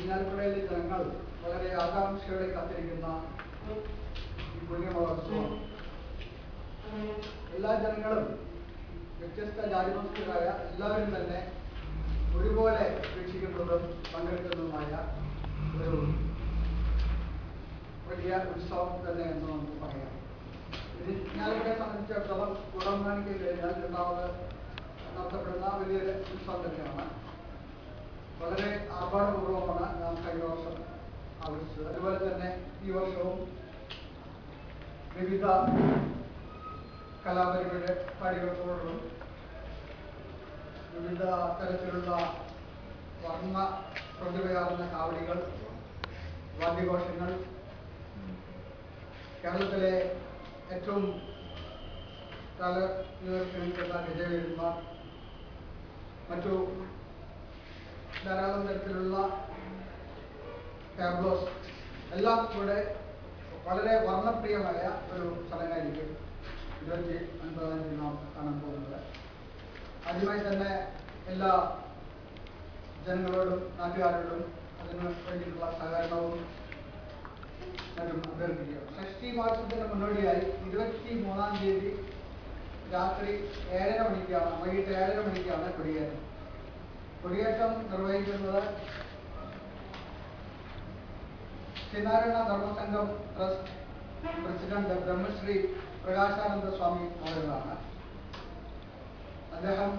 ഇരിങ്ങാലക്കുടയിലെ ജനങ്ങൾ വളരെ ആകാംക്ഷയോടെ കാത്തിരിക്കുന്ന ഈ പുണ്യമഹോത്സവം എല്ലാ ജനങ്ങളും വ്യത്യസ്ത ജാതിമതസ്ഥരായ എല്ലാവരും തന്നെ ഒരുപോലെ വീക്ഷിക്കുന്നതും പങ്കെടുക്കുന്നതുമായ ഒരു വലിയ ഉത്സവം തന്നെ എന്ന് നമുക്ക് പറയാം. ഇരിങ്ങാലക്കുടയെ സംബന്ധിച്ചിടത്തോളം കുടമാണിക്ക് കഴിഞ്ഞാൽ രണ്ടാമത് നടത്തപ്പെടുന്ന വലിയൊരു ഉത്സവം തന്നെയാണ്. വളരെ ആർഭാടപൂർവ്വമാണ് നാം കഴിഞ്ഞ വർഷം ആഘോഷിച്ചത്. അതുപോലെ തന്നെ ഈ വർഷവും വിവിധ കലാപരിപാടികളോടും വിവിധ തരത്തിലുള്ള വർണ്ണ പ്രതിഭയാർന്ന കാവടികൾ, വാദ്യഘോഷങ്ങൾ, കേരളത്തിലെ ഏറ്റവും തലയുയർത്തിയുള്ള ഗജവീരന്മാർ, മറ്റു ധാരാളം തരത്തിലുള്ള ടാബ്ലോസ് എല്ലാം കൂടെ വളരെ വർണ്ണപ്രിയമായ ഒരു ചടങ്ങായിരിക്കും 29-ാം തീയതി നാം കാണാൻ പോകുന്നത്. ആദ്യമായി തന്നെ എല്ലാ ജനങ്ങളോടും നാട്ടുകാരോടും അതിന് വേണ്ടിയിട്ടുള്ള സഹകരണവും മറ്റും അഭ്യർത്ഥിക്കുക. ഷഷ്ടി മാസത്തിന് മുന്നോടിയായി 23-ാം തീയതി രാത്രി 7:30 മണിക്കാണ്, വൈകിട്ട് 7:30 മണിക്കാണ് കൊടിയേറ്റം. കൊടിയേറ്റം നിർവഹിക്കുന്നത് ശ്രീനാരായണ ധർമ്മസംഘം ട്രസ്റ്റ് പ്രസിഡന്റ് ബ്രഹ്മശ്രീ പ്രകാശാനന്ദ സ്വാമി അവരുകളാണ്. അദ്ദേഹം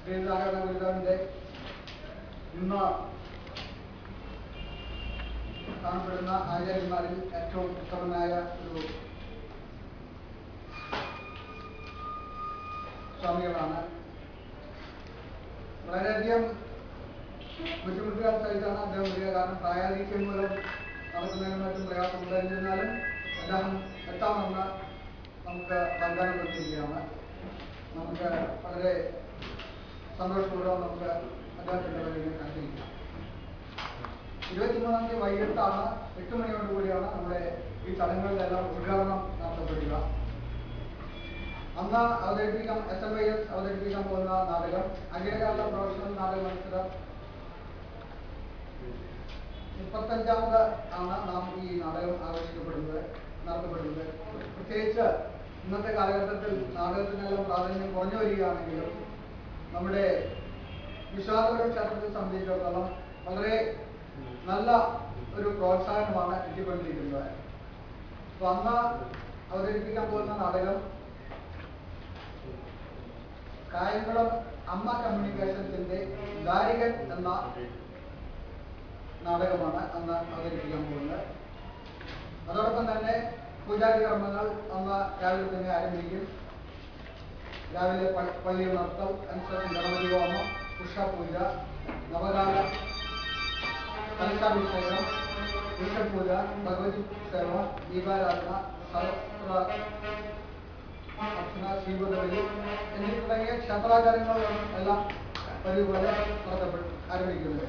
ശ്രീനാരായണ ഗുരുദേവന്റെ ഇന്ന് കാണപ്പെടുന്ന ആചാര്യന്മാരിൽ ഏറ്റവും ഉത്തമനായ ഒരു സ്വാമികളാണ്. വളരെയധികം ബുദ്ധിമുട്ടുകൾ സഹിതാണ് അദ്ദേഹം വരിക. കാരണം പ്രായാധിക്യം മൂലം നടക്കുന്നതിന് മറ്റും പ്രയാസമുണ്ടായിരുന്നാലും അദ്ദേഹം എത്താമെന്ന് നമുക്ക് വാഗ്ദാനം കൊടുത്തിരിക്കുകയാണ്. നമുക്ക് വളരെ സന്തോഷപൂർവ്വം നമുക്ക് അദ്ദേഹത്തിൻ്റെ വഴിയെ കണ്ടിരിക്കാം. 23-ാം തീയതി വൈകിട്ടാണ് 8 മണിയോടുകൂടിയാണ് നമ്മുടെ ഈ ചടങ്ങുകളിലെല്ലാം ഉദ്ഘാടനം നടത്തപ്പെടുക. അന്ന് SMYS അവതരിപ്പിക്കാൻ പോകുന്ന നാടകം അഖില കേരള പ്രൊഫഷണൽ നാടക മത്സരം 35ാമത് ആണ് നാം ഈ നാടകം നടത്തപ്പെടുന്നത്. പ്രത്യേകിച്ച് ഇന്നത്തെ കാലഘട്ടത്തിൽ നാടകത്തിനെല്ലാം പ്രാധാന്യം കുറഞ്ഞു വരികയാണെങ്കിലും നമ്മുടെ വിശ്വാസപുരം ക്ഷേത്രത്തെ സംബന്ധിച്ചിടത്തോളം വളരെ നല്ല ഒരു പ്രോത്സാഹനമാണ് കിട്ടിക്കൊണ്ടിരിക്കുന്നത്. അപ്പൊ അന്ന് അവതരിപ്പിക്കാൻ പോകുന്ന നാടകം കായംകുളം അമ്മ കമ്മ്യൂണിക്കേഷൻസിന്റെ ദാരികൻ എന്ന നാടകമാണ് അന്ന് അവതരിപ്പിക്കാൻ പോകുന്നത്. അതോടൊപ്പം തന്നെ പൂജാതി കർമ്മങ്ങൾ അന്ന് രാവിലെ തന്നെ ആരംഭിക്കും. രാവിലെ പള്ളി ഉണർത്തൽ, അനുസരിച്ച് ഗണപതി ഹോമം, ഉഷപൂജ, നവകാല കലശാഭിഷേകം, ഉഷപൂജ, ഭഗവതി സേവ, ദീപാരാധന, സഹസ്ര അർച്ചന, ശ്രീബുദ്ധബലി എന്നീ തുടങ്ങിയ ക്ഷേത്രാചാരങ്ങളും എല്ലാം പതിവ് പോലെ ആരംഭിക്കുന്നത്.